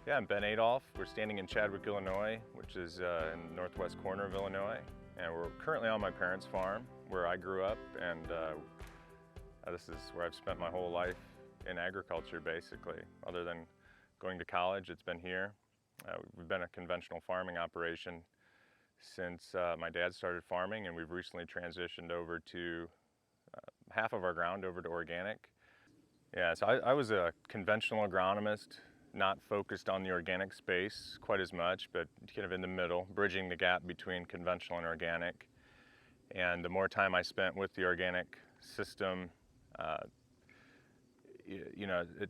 Yeah, I'm Ben Adolph. We're standing in Chadwick, Illinois, which is in the northwest corner of Illinois. And we're currently on my parents' farm where I grew up, and this is where I've spent my whole life in agriculture, basically. Other than going to college, it's been here. We've been a conventional farming operation since my dad started farming, and we've recently transitioned over to half of our ground over to organic. Yeah, so I was a conventional agronomist, not focused on the organic space quite as much, but kind of in the middle, bridging the gap between conventional and organic. And the more time I spent with the organic system, it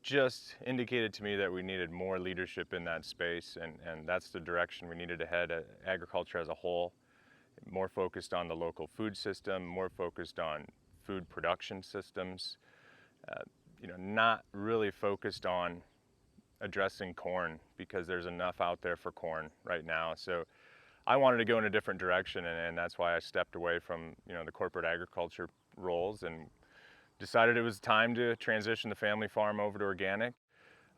just indicated to me that we needed more leadership in that space, and that's the direction we needed to head at agriculture as a whole. More focused on the local food system, more focused on food production systems, not really focused on addressing corn because there's enough out there for corn right now. So I wanted to go in a different direction, and that's why I stepped away from the corporate agriculture roles and decided it was time to transition the family farm over to organic.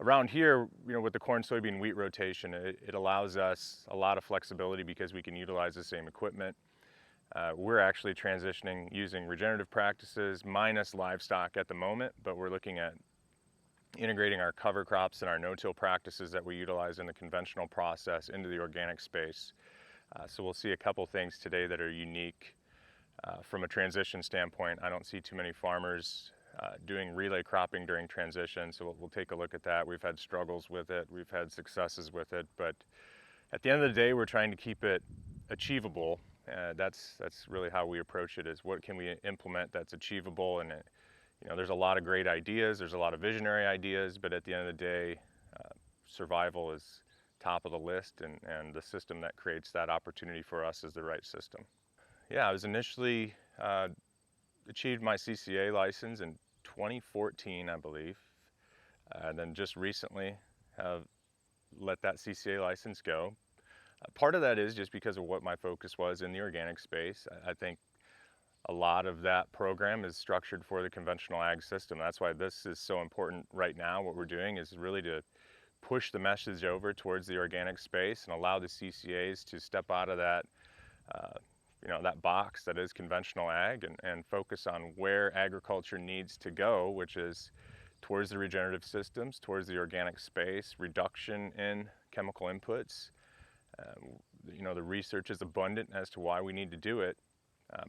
Around here, with the corn, soybean, wheat rotation, it allows us a lot of flexibility because we can utilize the same equipment. We're actually transitioning using regenerative practices minus livestock at the moment, but we're looking at integrating our cover crops and our no-till practices that we utilize in the conventional process into the organic space. So we'll see a couple things today that are unique from a transition standpoint. I don't see too many farmers doing relay cropping during transition, so we'll take a look at that. We've had struggles with it, we've had successes with it, but at the end of the day, we're trying to keep it achievable. That's really how we approach it, is what can we implement that's achievable. And there's a lot of great ideas, there's a lot of visionary ideas, but at the end of the day, survival is top of the list, and the system that creates that opportunity for us is the right system. Yeah, I was initially achieved my CCA license in 2014, I believe, and then just recently have let that CCA license go. Part of that is just because of what my focus was in the organic space. I think a lot of that program is structured for the conventional ag system. That's why this is so important right now. What we're doing is really to push the message over towards the organic space and allow the CCAs to step out of that that box that is conventional ag and focus on where agriculture needs to go, which is towards the regenerative systems, towards the organic space, reduction in chemical inputs. The research is abundant as to why we need to do it,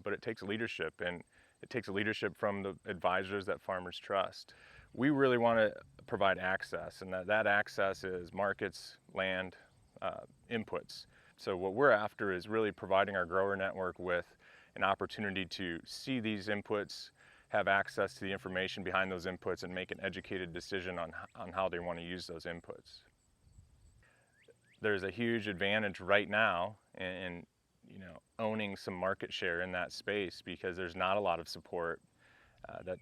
but it takes leadership, and it takes leadership from the advisors that farmers trust. We really want to provide access, and that access is markets, land, inputs. So what we're after is really providing our grower network with an opportunity to see these inputs, have access to the information behind those inputs, and make an educated decision on how they want to use those inputs. There's a huge advantage right now in owning some market share in that space because there's not a lot of support.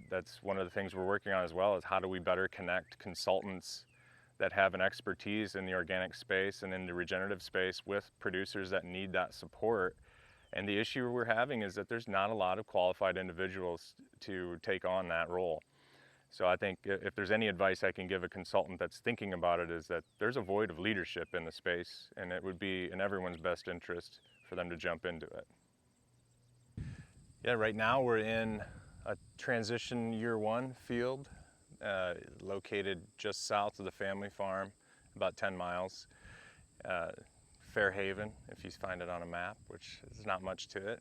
That's one of the things we're working on as well, is how do we better connect consultants that have an expertise in the organic space and in the regenerative space with producers that need that support. And the issue we're having is that there's not a lot of qualified individuals to take on that role. So I think if there's any advice I can give a consultant that's thinking about it, is that there's a void of leadership in the space, and it would be in everyone's best interest for them to jump into it. Yeah, right now we're in a transition year one field located just south of the family farm, about 10 miles. Fairhaven, if you find it on a map, which is not much to it.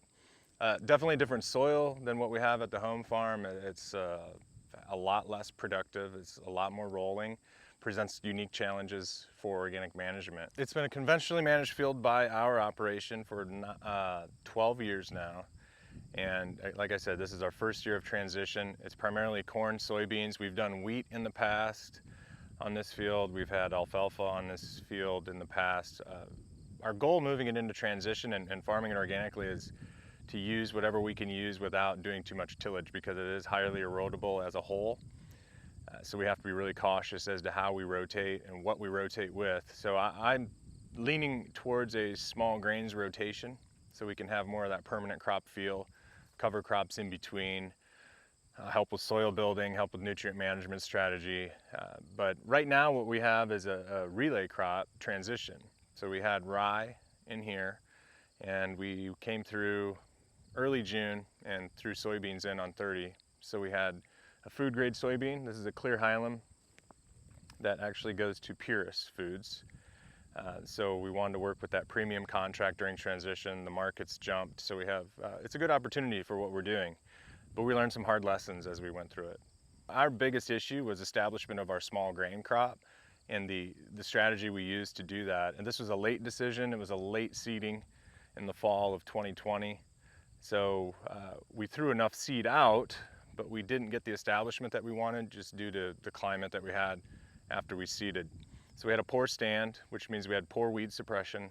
Definitely different soil than what we have at the home farm. It's a lot less productive, it's a lot more rolling, presents unique challenges for organic management. It's been a conventionally managed field by our operation for 12 years now. And like I said, this is our first year of transition. It's primarily corn, soybeans. We've done wheat in the past on this field. We've had alfalfa on this field in the past. Our goal moving it into transition and farming it organically is to use whatever we can use without doing too much tillage, because it is highly erodible as a whole. So we have to be really cautious as to how we rotate and what we rotate with. So I'm leaning towards a small grains rotation so we can have more of that permanent crop feel, cover crops in between, help with soil building, help with nutrient management strategy. But right now what we have is a relay crop transition. So we had rye in here, and we came through early June and threw soybeans in on 30. So we had a food grade soybean. This is a clear hilum that actually goes to Purist Foods. So we wanted to work with that premium contract during transition. The markets jumped, so we have, it's a good opportunity for what we're doing, but we learned some hard lessons as we went through it. Our biggest issue was establishment of our small grain crop and the strategy we used to do that. And this was a late decision. It was a late seeding in the fall of 2020. So we threw enough seed out, but we didn't get the establishment that we wanted just due to the climate that we had after we seeded. So we had a poor stand, which means we had poor weed suppression,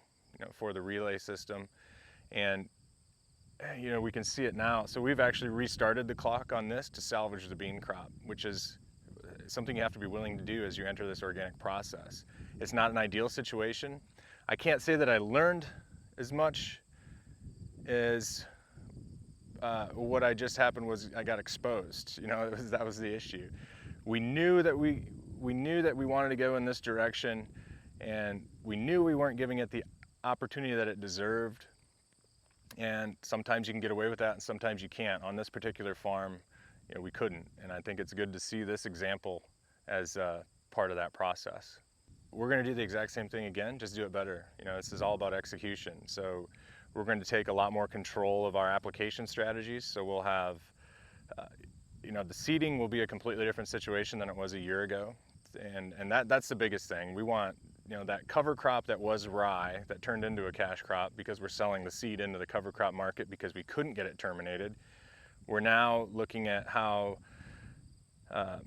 for the relay system. And we can see it now. So we've actually restarted the clock on this to salvage the bean crop, which is something you have to be willing to do as you enter this organic process. It's not an ideal situation. I can't say that I learned as much as what I just happened was I got exposed. That was the issue. We knew that we wanted to go in this direction, and we knew we weren't giving it the opportunity that it deserved. And sometimes you can get away with that, and sometimes you can't. On this particular farm, we couldn't. And I think it's good to see this example as part of that process. We're going to do the exact same thing again, just do it better. This is all about execution. So we're going to take a lot more control of our application strategies. So we'll have, the seeding will be a completely different situation than it was a year ago. And that's the biggest thing. We want, that cover crop that was rye that turned into a cash crop because we're selling the seed into the cover crop market because we couldn't get it terminated. We're now looking at how,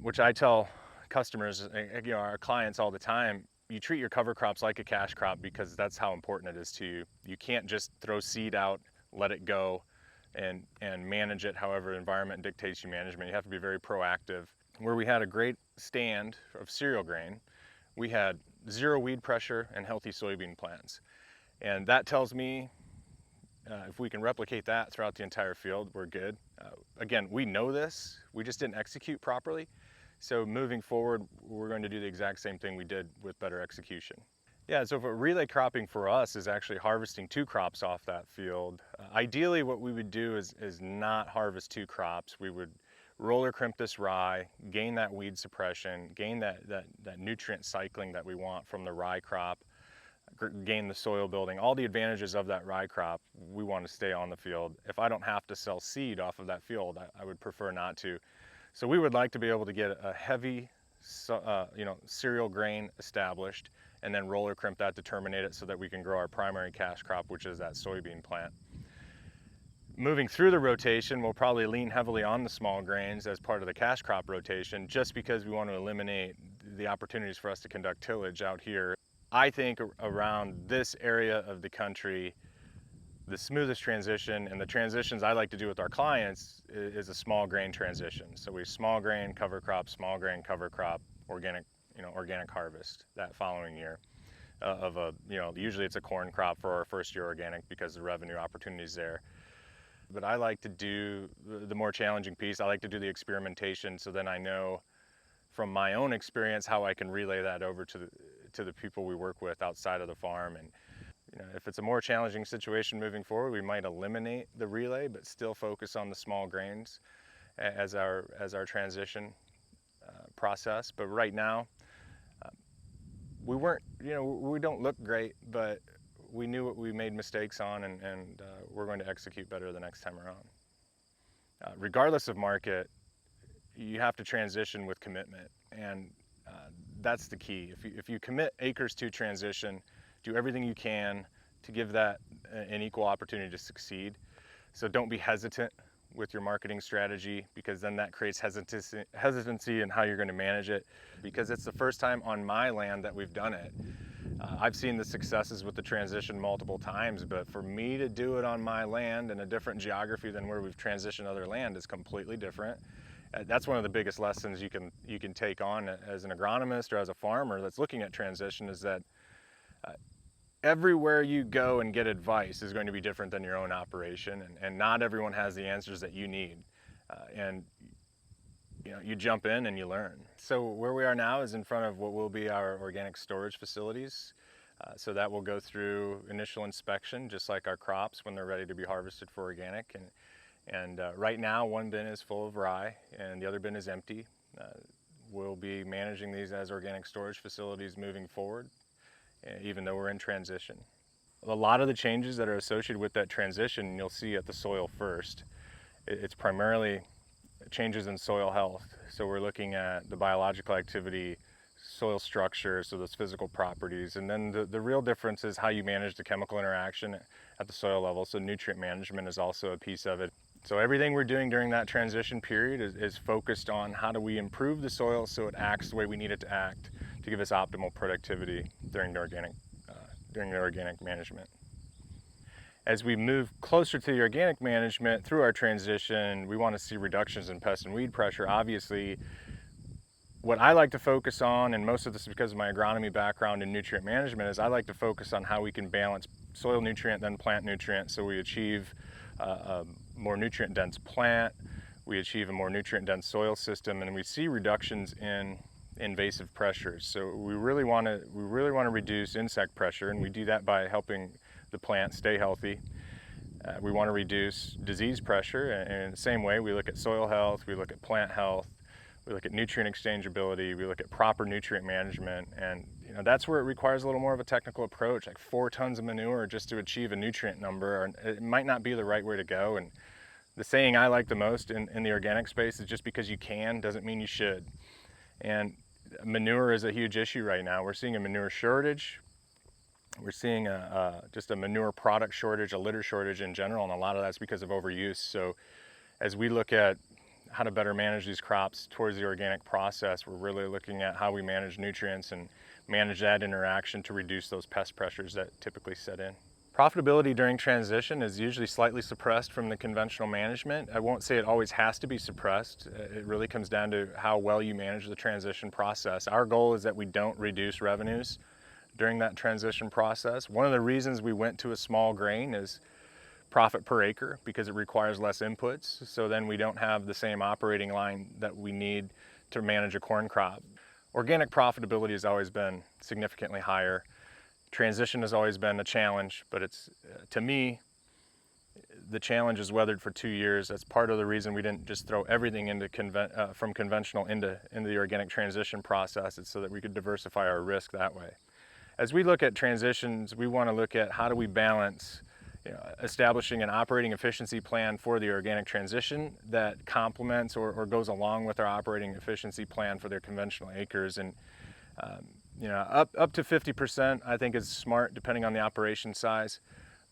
which I tell customers, our clients all the time, you treat your cover crops like a cash crop because that's how important it is to you. You can't just throw seed out, let it go, and manage it however environment dictates you management. You have to be very proactive. Where we had a great stand of cereal grain, we had zero weed pressure and healthy soybean plants. And that tells me if we can replicate that throughout the entire field, we're good. Again, we know this, we just didn't execute properly. So moving forward, we're going to do the exact same thing we did with better execution. Yeah, so for relay cropping for us is actually harvesting 2 crops off that field. Ideally, what we would do is not harvest 2 crops. We would roller crimp this rye, gain that weed suppression, gain that nutrient cycling that we want from the rye crop, gain the soil building, all the advantages of that rye crop. We want to stay on the field. If I don't have to sell seed off of that field, I would prefer not to. So we would like to be able to get a heavy, cereal grain established, and then roller crimp that to terminate it so that we can grow our primary cash crop, which is that soybean plant. Moving through the rotation, we'll probably lean heavily on the small grains as part of the cash crop rotation, just because we want to eliminate the opportunities for us to conduct tillage out here. I think around this area of the country, the smoothest transition, and the transitions I like to do with our clients, is a small grain transition. So we small grain, cover crop, small grain, cover crop, organic harvest that following year usually it's a corn crop for our first year organic because the revenue opportunity's there. But I like to do the more challenging piece. I like to do the experimentation, so then I know from my own experience how I can relay that over to the people we work with outside of the farm. And if it's a more challenging situation moving forward, we might eliminate the relay, but still focus on the small grains as our transition process. But right now, we weren't, we don't look great, but we knew what we made mistakes on, and we're going to execute better the next time around. Regardless of market, you have to transition with commitment, and that's the key. If you commit acres to transition, do everything you can to give that an equal opportunity to succeed. So don't be hesitant with your marketing strategy, because then that creates hesitancy in how you're going to manage it, because it's the first time on my land that we've done it. I've seen the successes with the transition multiple times, but for me to do it on my land in a different geography than where we've transitioned other land is completely different. That's one of the biggest lessons you can take on as an agronomist or as a farmer that's looking at transition, is that everywhere you go and get advice is going to be different than your own operation, and not everyone has the answers that you need. And you jump in and you learn. So where we are now is in front of what will be our organic storage facilities. So that will go through initial inspection, just like our crops when they're ready to be harvested for organic. And right now, one bin is full of rye and the other bin is empty. We'll be managing these as organic storage facilities moving forward, even though we're in transition. A lot of the changes that are associated with that transition, you'll see at the soil first. It's primarily changes in soil health. So we're looking at the biological activity, soil structure, so those physical properties. And then the real difference is how you manage the chemical interaction at the soil level. So nutrient management is also a piece of it. So everything we're doing during that transition period is focused on how do we improve the soil so it acts the way we need it to act to give us optimal productivity during the organic management. As we move closer to the organic management through our transition, we want to see reductions in pest and weed pressure. Obviously, what I like to focus on, and most of this is because of my agronomy background in nutrient management, is I like to focus on how we can balance soil nutrient then plant nutrient so we achieve a more nutrient dense plant, we achieve a more nutrient dense soil system, and we see reductions in invasive pressures. So we really want to reduce insect pressure, and we do that by helping the plant stay healthy. We want to reduce disease pressure, and in the same way we look at soil health, we look at plant health, we look at nutrient exchangeability, we look at proper nutrient management, and that's where it requires a little more of a technical approach. Like 4 tons of manure just to achieve a nutrient number, it might not be the right way to go. And the saying I like the most in the organic space is just because you can doesn't mean you should. And manure is a huge issue right now. We're seeing a manure shortage. We're seeing just a manure product shortage, a litter shortage in general, and a lot of that's because of overuse. So as we look at how to better manage these crops towards the organic process, we're really looking at how we manage nutrients and manage that interaction to reduce those pest pressures that typically set in. Profitability during transition is usually slightly suppressed from the conventional management. I won't say it always has to be suppressed. It really comes down to how well you manage the transition process. Our goal is that we don't reduce revenues during that transition process. One of the reasons we went to a small grain is profit per acre, because it requires less inputs. So then we don't have the same operating line that we need to manage a corn crop. Organic profitability has always been significantly higher. Transition has always been a challenge, but it's, to me, the challenge is weathered for 2 years. That's part of the reason we didn't just throw everything into from conventional into the organic transition process. It's so that we could diversify our risk that way. As we look at transitions, we want to look at how do we balance establishing an operating efficiency plan for the organic transition that complements or goes along with our operating efficiency plan for their conventional acres. And up to 50% I think is smart depending on the operation size,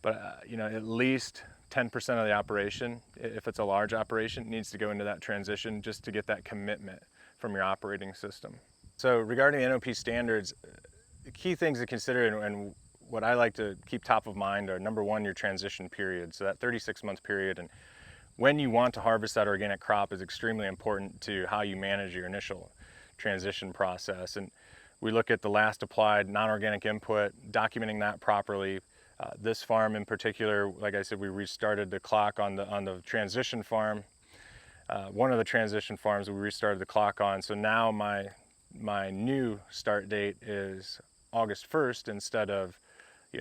but at least 10% of the operation, if it's a large operation, needs to go into that transition just to get that commitment from your operating system. So regarding NOP standards, the key things to consider and what I like to keep top of mind are, number one, your transition period. So that 36-month period, and when you want to harvest that organic crop is extremely important to how you manage your initial transition process. And we look at the last applied non-organic input, documenting that properly. This farm in particular, like I said, we restarted the clock on the transition farm. One of the transition farms we restarted the clock on. So now my new start date is August 1st instead of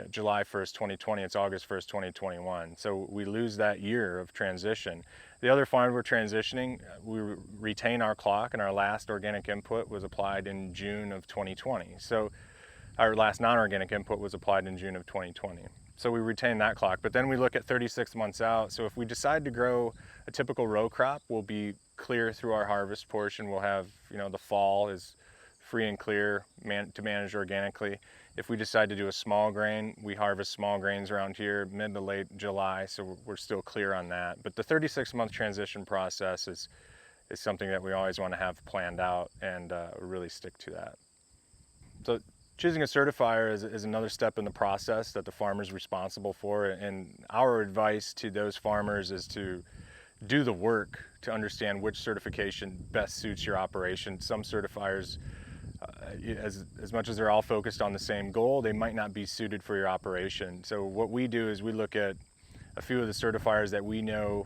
July 1st, 2020, it's August 1st, 2021. So we lose that year of transition. The other farm we're transitioning, we retain our clock, and our last organic input was applied in June of 2020. So our last non-organic input was applied in June of 2020. So we retain that clock, but then we look at 36 months out. So if we decide to grow a typical row crop, we'll be clear through our harvest portion. We'll have, the fall is free and clear to manage organically. If we decide to do a small grain, we harvest small grains around here mid to late July, so we're still clear on that. But the 36-month transition process is something that we always want to have planned out and really stick to that. So choosing a certifier is another step in the process that the farmer is responsible for, and our advice to those farmers is to do the work to understand which certification best suits your operation. Some certifiers, as much as they're all focused on the same goal, they might not be suited for your operation. So what we do is we look at a few of the certifiers that we know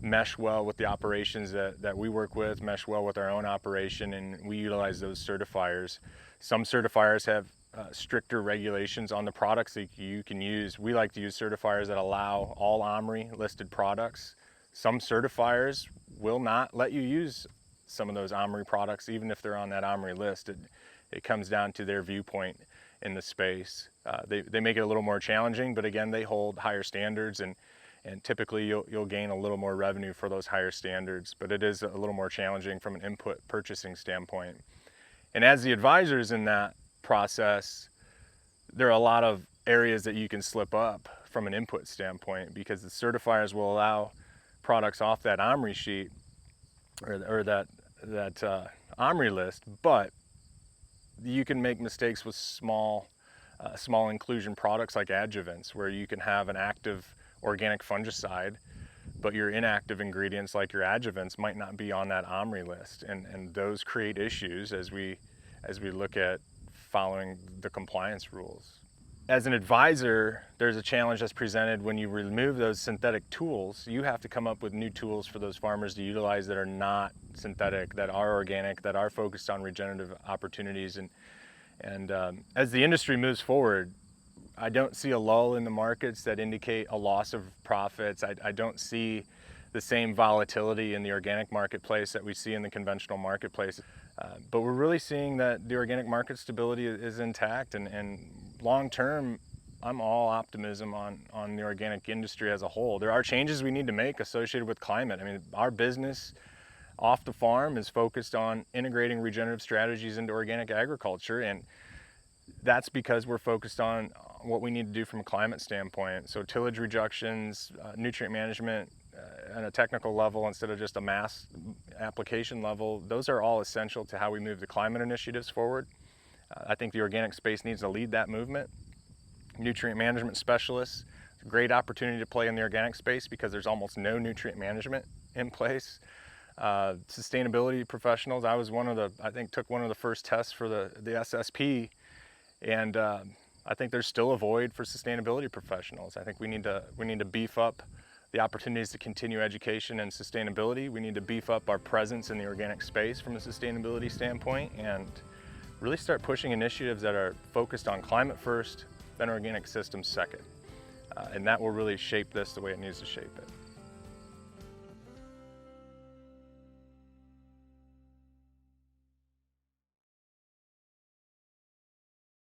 mesh well with the operations that we work with, mesh well with our own operation, and we utilize those certifiers. Some certifiers have stricter regulations on the products that you can use. We like to use certifiers that allow all OMRI listed products. Some certifiers will not let you use some of those OMRI products, even if they're on that OMRI list. It comes down to their viewpoint in the space. They make it a little more challenging, but again, they hold higher standards, and typically you'll gain a little more revenue for those higher standards, but it is a little more challenging from an input purchasing standpoint. And as the advisors in that process, there are a lot of areas that you can slip up from an input standpoint, because the certifiers will allow products off that OMRI sheet or that OMRI list, but you can make mistakes with small inclusion products like adjuvants, where you can have an active organic fungicide, but your inactive ingredients like your adjuvants might not be on that OMRI list, and those create issues as we look at following the compliance rules. As an advisor, there's a challenge that's presented when you remove those synthetic tools. You have to come up with new tools for those farmers to utilize that are not synthetic, that are organic, that are focused on regenerative opportunities. And as the industry moves forward, I don't see a lull in the markets that indicate a loss of profits. I don't see the same volatility in the organic marketplace that we see in the conventional marketplace. But we're really seeing that the organic market stability is intact, and long term, I'm all optimism on the organic industry as a whole. There are changes we need to make associated with climate. I mean, our business off the farm is focused on integrating regenerative strategies into organic agriculture, and that's because we're focused on what we need to do from a climate standpoint. So tillage reductions, nutrient management at a technical level instead of just a mass application level, those are all essential to how we move the climate initiatives forward. I think the organic space needs to lead that movement. Nutrient management specialists, great opportunity to play in the organic space because there's almost no nutrient management in place. Sustainability professionals, I took one of the first tests for the SSP, and I think there's still a void for sustainability professionals. I think we need to beef up the opportunities to continue education and sustainability. We need to beef up our presence in the organic space from a sustainability standpoint, and really start pushing initiatives that are focused on climate first, then organic systems second. And that will really shape this the way it needs to shape it.